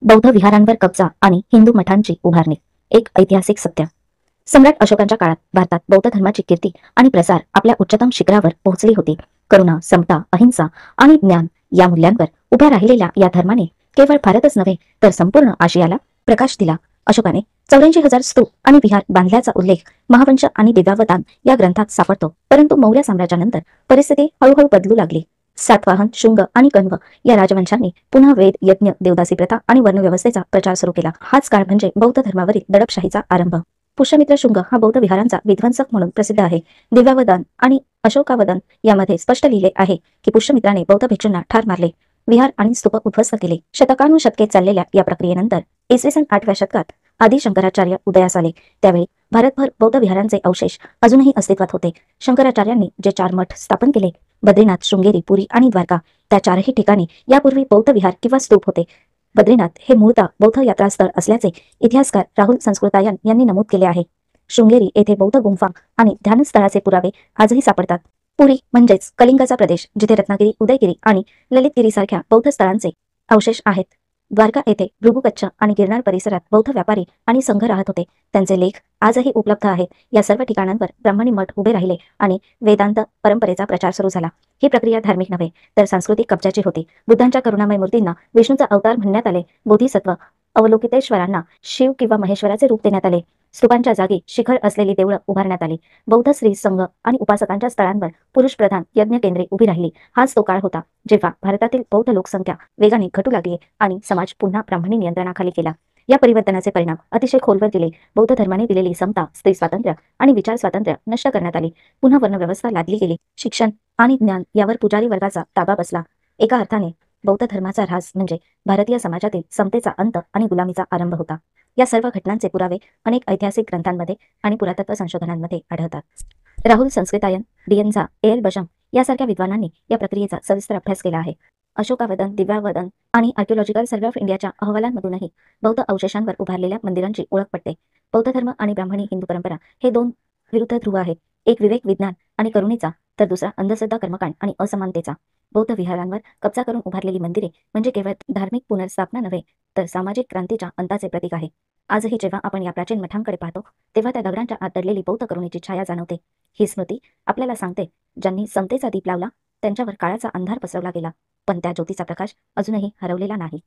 बौद्ध विहारांवर कब्जा आणि हिंदू मठांची उभारणी. एक ऐतिहासिक सत्य. सम्राट अशोकांच्या काळात भारतात बौद्ध धर्माची कीर्ती आणि प्रसार आपल्या उच्चतम शिखरावर पोहोचली होती. करुणा, समता, अहिंसा आणि ज्ञान या मूल्यांवर उभ्या राहिलेल्या या धर्माने केवळ भारतच नव्हे तर संपूर्ण आशियाला प्रकाश दिला. अशोकाने 84,000 स्तूप आणि विहार बांधल्याचा उल्लेख महावंश आणि दिव्यावतान या ग्रंथात सापडतो. परंतु मौर्य साम्राज्यानंतर परिस्थिती हळूहळू बदलू लागली. सातवाहन, शुंग आणि कण्व या राजवंशांनी पुन्हा वेद, यज्ञ, देवदासी प्रथा आणि वर्णव्यवस्थेचा प्रचार सुरू केला. हाच काळ म्हणजे बौद्ध धर्मावरील दडपशाहीचा आरंभ. पुष्यमित्र शुंग हा बौद्ध विहारांचा विध्वंसक म्हणून प्रसिद्ध आहे. दिव्यावदान आणि अशोकावदन यामध्ये स्पष्ट लिहिले आहे की पुष्यमित्राने बौद्ध भिक्षूंना ठार मारले, विहार आणि स्तूप उद्ध्वस्त केले. शतकानुशतके चाललेल्या या प्रक्रियेनंतर इसवी सन 8व्या शतकात आदि शंकराचार्य उदयास आले. त्यावेळी भारतभर बौद्ध विहारांचे अवशेष अजूनही अस्तित्वात होते. शंकराचार्यांनी जे 4 मठ स्थापन केले, बद्रीनाथ, शृंगेरी, पुरी आणि द्वारका, त्या 4ही ठिकाणी यापूर्वी बौद्ध विहार किंवा स्तूप होते. बद्रीनाथ हे मूळतः बौद्ध यात्रास्थळ असल्याचे इतिहासकार राहुल संस्कृतायन यांनी नमूद केले आहे. शृंगेरी येथे बौद्ध गुंफा आणि ध्यानस्थळाचे पुरावे आजही सापडतात. पुरी म्हणजेच कलिंगचा प्रदेश, जिथे रत्नागिरी, उदयगिरी आणि ललितगिरी सारख्या बौद्ध स्थळांचे अवशेष आहेत. द्वारका येथे भृगु कच्छ आणि गिरनार परिसरात बौद्ध व्यापारी आणि संघ राहत होते. त्यांचे लेख आजही उपलब्ध आहेत. या सर्व ठिकाणांवर ब्राह्मणी मठ उभे राहिले आणि वेदांत परंपरेचा प्रचार सुरू झाला. ही प्रक्रिया धार्मिक नव्हे तर सांस्कृतिक कब्जाची होती. बुद्धांच्या करुणामय मूर्तींना विष्णूचा अवतार म्हणण्यात आले. बोधिसत्व अवलोकितेश्वरांना शिव किंवा महेश्वराचे रूप देण्यात आले. स्तूपांच्या जागी शिखर असलेली देवळं उभारण्यात आली. बौद्ध स्त्री संघ आणि उपासकांच्या स्थळांवर पुरुष प्रधान यज्ञ केंद्रे उभी राहिली. हाच तो काळ होता जेव्हा भारतातील बौद्ध लोकसंख्या वेगाने घटू लागली आणि समाज पुन्हा ब्राह्मणी नियंत्रणाखाली गेला. या परिवर्तनाचे परिणाम अतिशय खोलवर गेले. बौद्ध धर्माने दिलेली समता, स्त्री स्वातंत्र्य आणि विचार स्वातंत्र्य नष्ट करण्यात आली. पुन्हा वर्णव्यवस्था लादली गेली. शिक्षण आणि ज्ञान यावर पुजारी वर्गाचा ताबा बसला. एका अर्थाने बौद्ध धर्माचा ऱ्हास म्हणजे भारतीय समाजातील समतेचा अंत आणि गुलामीचा आरंभ होता. या सर्व घटनांचे पुरावे अनेक ऐतिहासिक ग्रंथांमध्ये आणि पुरातत्व संशोधनांमध्ये आढळतात. राहुल संस्कृतायन, डिएनझा, एल बशम यासारख्या विद्वानांनी या प्रक्रियेचा सविस्तर अभ्यास केला आहे. अशोकावदन, दिव्यावदन आणि आर्किओलॉजिकल सर्व्हे ऑफ इंडियाच्या अहवालांमधूनही बौद्ध अवशेषांवर उभारलेल्या मंदिरांची ओळख पडते. बौद्ध धर्म आणि ब्राह्मणी हिंदू परंपरा हे 2 विरुद्ध ध्रुव आहेत. एक विवेक, विज्ञान आणि करुणेचा, तर दुसरा अंधश्रद्धा, कर्मकांड आणि असमानतेचा. बौद्ध विहारांवर कब्जा करून उभारलेली मंदिरे म्हणजे केवळ धार्मिक पुनर्स्थापना नव्हे तर सामाजिक क्रांतीच्या अंताचे प्रतीक आहे. आजही जेव्हा आपण या प्राचीन मठांकडे पाहतो तेव्हा त्या दगडांच्या आत दडलेली बौद्ध करुणेची छाया जाणवते. ही स्मृती आपल्याला सांगते, ज्यांनी समतेचा दीप लावला त्यांच्यावर काळाचा अंधार पसरवला गेला, पण त्या ज्योतीचा प्रकाश अजूनही हरवलेला नाही.